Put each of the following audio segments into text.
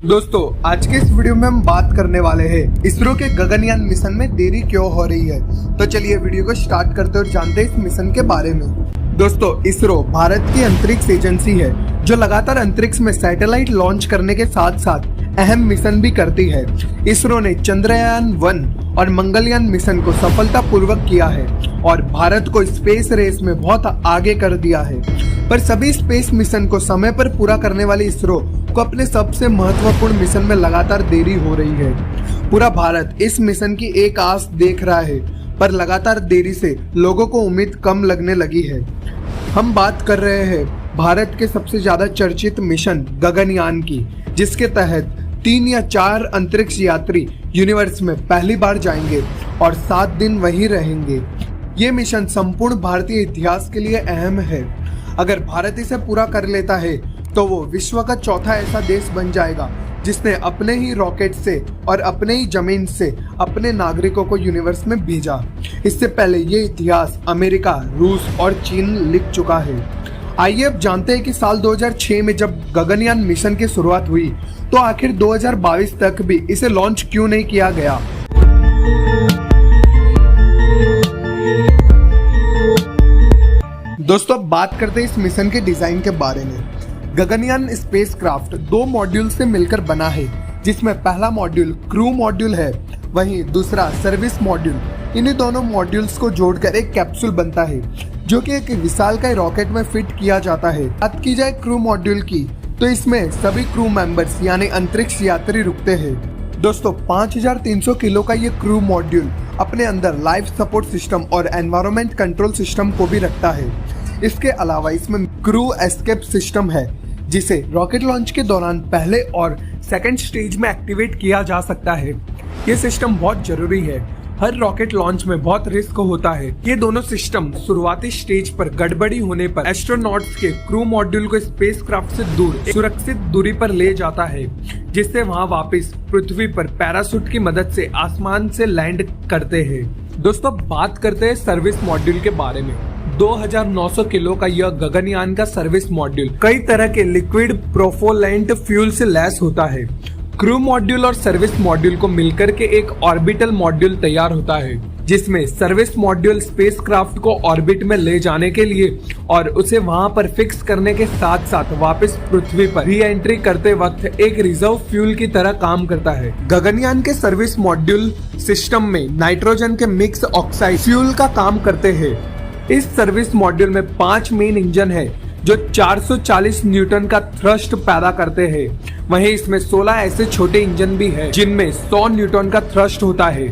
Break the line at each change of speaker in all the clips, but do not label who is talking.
दोस्तों आज के इस वीडियो में हम बात करने वाले हैं इसरो के गगनयान मिशन में देरी क्यों हो रही है। तो चलिए वीडियो को स्टार्ट करते और जानते हैं इस मिशन के बारे में। दोस्तों इसरो भारत की अंतरिक्ष एजेंसी है जो लगातार अंतरिक्ष में सैटेलाइट लॉन्च करने के साथ साथ अहम मिशन भी करती है। इसरो ने चंद्रयान 1 और मंगलयान मिशन को सफलतापूर्वक किया है और भारत को स्पेस रेस में बहुत आगे कर दिया है। पर सभी स्पेस मिशन को समय पर पूरा करने वाली इसरो को अपने सबसे महत्वपूर्ण मिशन में लगातार देरी हो रही है। पूरा भारत इस मिशन की एक आस देख रहा है, पर लगातार देरी से लोगों को उम्मीद कम लगने लगी है। हम बात कर रहे हैं भारत के सबसे ज्यादा चर्चित मिशन गगनयान की, जिसके तहत 3 या 4 अंतरिक्ष यात्री यूनिवर्स में पहली बार जाएंगे और 7 दिन वहीं रहेंगे। ये मिशन संपूर्ण भारतीय इतिहास के लिए अहम है। अगर भारत इसे पूरा कर लेता है तो वो विश्व का चौथा ऐसा देश बन जाएगा जिसने अपने ही रॉकेट से और अपने ही जमीन से अपने नागरिकों को यूनिवर्स में भेजा। इससे पहले ये इतिहास अमेरिका, रूस और चीन लिख चुका है। आइए अब जानते हैं कि साल 2006 में जब गगनयान मिशन की शुरुआत हुई तो आखिर 2022 तक भी इसे लॉन्च क्यों नहीं किया गया। दोस्तों बात करते हैं इस मिशन के डिजाइन के बारे में। गगनयान स्पेसक्राफ्ट 2 मॉड्यूल से मिलकर बना है, जिसमें पहला मॉड्यूल क्रू मॉड्यूल है, वहीं दूसरा सर्विस मॉड्यूल। इन्हीं दोनों मॉड्यूल्स को जोड़कर एक कैप्सूल बनता है जो कि एक विशालकाय रॉकेट में फिट किया जाता है। बात की जाए क्रू मॉड्यूल की तो इसमें सभी क्रू मेंबर्स यानी अंतरिक्ष यात्री रुकते हैं। दोस्तों 5300 किलो का ये क्रू मॉड्यूल अपने अंदर लाइफ सपोर्ट सिस्टम और एनवायरनमेंट कंट्रोल सिस्टम को भी रखता है। इसके अलावा इसमें क्रू एस्केप सिस्टम है जिसे रॉकेट लॉन्च के दौरान पहले और सेकंड स्टेज में एक्टिवेट किया जा सकता है। ये सिस्टम बहुत जरूरी है। हर रॉकेट लॉन्च में बहुत रिस्क होता है। ये दोनों सिस्टम शुरुआती स्टेज पर गड़बड़ी होने पर एस्ट्रोनॉट्स के क्रू मॉड्यूल को स्पेसक्राफ्ट से दूर सुरक्षित दूरी पर ले जाता है, जिससे वहां वापस पृथ्वी पर पैराशूट की मदद से आसमान से लैंड करते हैं। दोस्तों बात करते हैं सर्विस मॉड्यूल के बारे में। 2900 किलो का यह गगनयान का सर्विस मॉड्यूल कई तरह के लिक्विड प्रोपोलेंट फ्यूल से लैस होता है। क्रू मॉड्यूल और सर्विस मॉड्यूल को मिलकर के एक ऑर्बिटल मॉड्यूल तैयार होता है, जिसमें सर्विस मॉड्यूल स्पेसक्राफ्ट को ऑर्बिट में ले जाने के लिए और उसे वहां पर फिक्स करने के साथ साथ वापस पृथ्वी पर री एंट्री करते वक्त एक रिजर्व फ्यूल की तरह काम करता है। गगनयान के सर्विस मॉड्यूल सिस्टम में नाइट्रोजन के मिक्स ऑक्साइड फ्यूल का काम करते हैं। इस सर्विस मॉड्यूल में 5 मेन इंजन है जो 440 न्यूटन का थ्रस्ट पैदा करते हैं। वहीं इसमें 16 ऐसे छोटे इंजन भी हैं जिनमें 100 न्यूटन का थ्रस्ट होता है।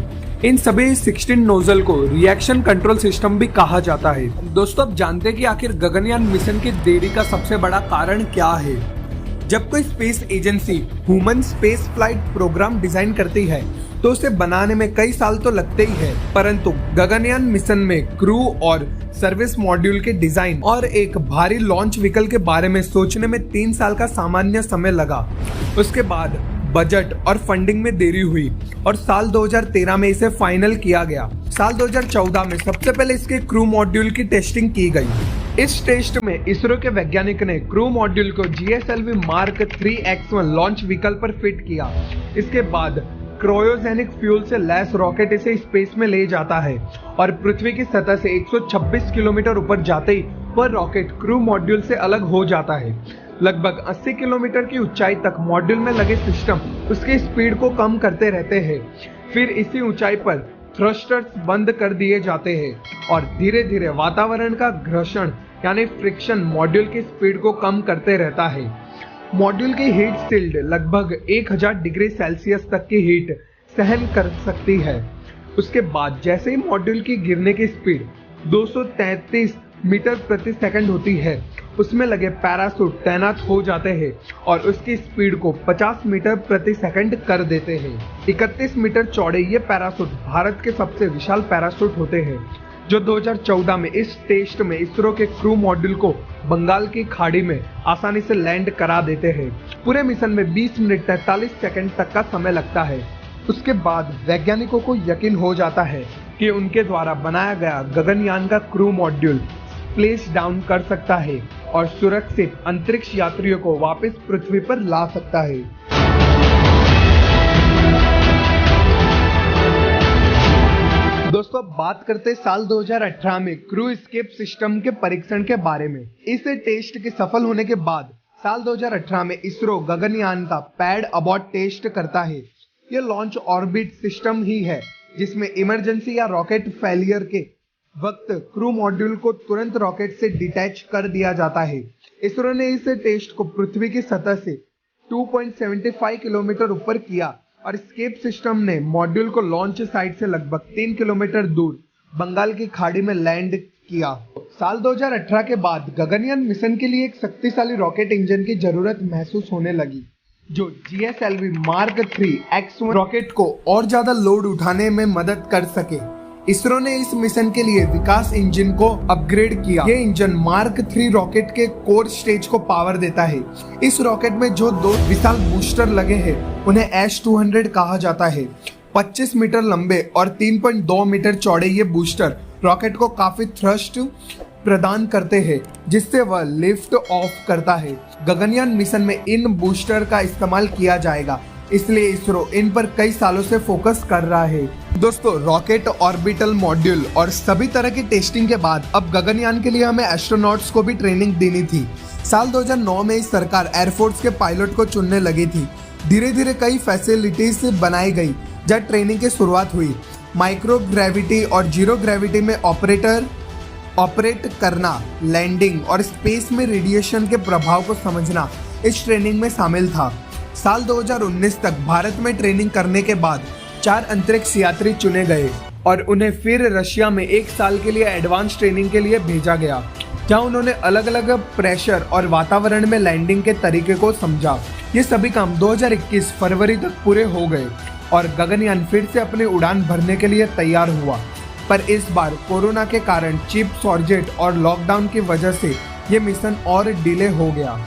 इन सभी 16 नोजल को रिएक्शन कंट्रोल सिस्टम भी कहा जाता है। दोस्तों अब जानते हैं कि आखिर गगनयान मिशन की देरी का सबसे बड़ा कारण क्या है। जब कोई space agency human space flight program design करती है तो उसे बनाने में कई साल तो लगते ही है, परंतु गगनयान मिशन में क्रू और सर्विस मॉड्यूल के डिजाइन और एक भारी लॉन्च व्हीकल के बारे में सोचने में 3 साल का सामान्य समय लगा। उसके बाद बजट और फंडिंग में देरी हुई और साल 2013 में इसे फाइनल किया गया। साल 2014 में सबसे पहले इसके क्रू मॉड्यूल की टेस्टिंग की गई। इस टेस्ट में इसरो के वैज्ञानिक ने क्रू मॉड्यूल को GSLV Mark 3X1 launch vehicle पर फिट किया। इसके बाद क्रायोजेनिक फ्यूल से लैस रॉकेट इसे स्पेस में ले जाता है और पृथ्वी की सतह से 126 किलोमीटर ऊपर जाते ही वह रॉकेट क्रू मॉड्यूल से अलग हो जाता है। लगभग 80 किलोमीटर की ऊंचाई तक मॉड्यूल में लगे सिस्टम उसकी स्पीड को कम करते रहते हैं। फिर इसी ऊंचाई पर थ्रस्टर्स बंद कर दिए जाते हैं और धीरे धीरे वातावरण का घर्षण यानी फ्रिक्शन मॉड्यूल की स्पीड को कम करते रहता है। मॉड्यूल की हीट शील्ड लगभग 1000 डिग्री सेल्सियस तक की हीट सहन कर सकती है। उसके बाद जैसे ही मॉड्यूल की गिरने की स्पीड 233 मीटर प्रति सेकंड होती है, उसमें लगे पैराशूट तैनात हो जाते हैं और उसकी स्पीड को 50 मीटर प्रति सेकंड कर देते हैं। 31 मीटर चौड़े ये पैराशूट भारत के सबसे विशाल पैराशूट होते हैं, जो 2014 में इस टेस्ट में इसरो के क्रू मॉड्यूल को बंगाल की खाड़ी में आसानी से लैंड करा देते हैं। पूरे मिशन में 20 मिनट 43 सेकंड तक का समय लगता है। उसके बाद वैज्ञानिकों को यकीन हो जाता है कि उनके द्वारा बनाया गया गगनयान का क्रू मॉड्यूल स्प्लैश डाउन कर सकता है और सुरक्षित अंतरिक्ष यात्रियों को वापस पृथ्वी पर ला सकता है। दोस्तों बात करते हैं साल 2018 में क्रू एस्केप सिस्टम के परीक्षण के बारे में। इस टेस्ट के सफल होने के बाद साल 2018 में इसरो गगनयान का पैड अबॉर्ट टेस्ट करता है। यह लॉन्च ऑर्बिट सिस्टम ही है जिसमें इमरजेंसी या रॉकेट फेलियर के वक्त क्रू मॉड्यूल को तुरंत रॉकेट से डिटैच कर दिया जाता है। इसरो ने इस टेस्ट को पृथ्वी की सतह से 2.75 किलोमीटर ऊपर किया और एस्केप सिस्टम ने मॉड्यूल को लॉन्च साइट से लगभग 3 किलोमीटर दूर बंगाल की खाड़ी में लैंड किया। साल 2018 के बाद गगनयान मिशन के लिए एक शक्तिशाली रॉकेट इंजन की जरूरत महसूस होने लगी, जो GSLV Mark III X1 rocket को और ज्यादा लोड उठाने में मदद कर सके। इसरो ने इस मिशन के लिए विकास इंजन को अपग्रेड किया। ये इंजन Mark III रॉकेट के कोर स्टेज को पावर देता है। इस रॉकेट में जो 2 विशाल बूस्टर लगे हैं उन्हें S200 कहा जाता है। 25 मीटर लंबे और 3.2 मीटर चौड़े ये बूस्टर रॉकेट को काफी थ्रस्ट प्रदान करते हैं, जिससे वह लिफ्ट ऑफ करता है। गगनयान मिशन में इन बूस्टर का इस्तेमाल किया जाएगा, इसलिए इसरो इन पर कई सालों से फोकस कर रहा है। दोस्तों रॉकेट, ऑर्बिटल मॉड्यूल और सभी तरह की टेस्टिंग के बाद अब गगनयान के लिए हमें एस्ट्रोनॉट्स को भी ट्रेनिंग देनी थी। साल 2009 में इस सरकार एयरफोर्स के पायलट को चुनने लगी थी। धीरे धीरे कई फैसिलिटीज बनाई गई जब ट्रेनिंग की शुरुआत हुई। माइक्रो ग्रेविटी और जीरो ग्रेविटी में ऑपरेट करना, लैंडिंग और स्पेस में रेडिएशन के प्रभाव को समझना इस ट्रेनिंग में शामिल था। साल 2019 तक भारत में ट्रेनिंग करने के बाद 4 अंतरिक्ष यात्री चुने गए और उन्हें फिर रशिया में 1 साल के लिए एडवांस ट्रेनिंग के लिए भेजा गया, जहां उन्होंने अलग अलग प्रेशर और वातावरण में लैंडिंग के तरीके को समझा। ये सभी काम 2021 फरवरी तक पूरे हो गए और गगनयान फिर से अपनी उड़ान भरने के लिए तैयार हुआ। पर इस बार कोरोना के कारण चिप शॉर्टेज और लॉकडाउन की वजह से ये मिशन और डिले हो गया।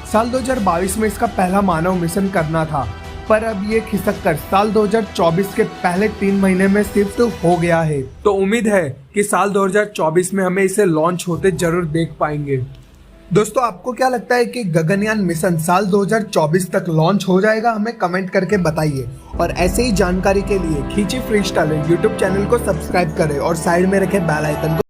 साल 2022 में इसका पहला मानव मिशन करना था, पर अब ये खिसक कर साल 2024 के पहले 3 महीने में शिफ्ट हो गया है। तो उम्मीद है कि साल 2024 में हमें इसे लॉन्च होते जरूर देख पाएंगे। दोस्तों आपको क्या लगता है कि गगनयान मिशन साल 2024 तक लॉन्च हो जाएगा? हमें कमेंट करके बताइए। और ऐसे ही जानकारी के लिए खींची फ्रीस्टाइल यूट्यूब चैनल को सब्सक्राइब करें और साइड में रखे बेल आइकन को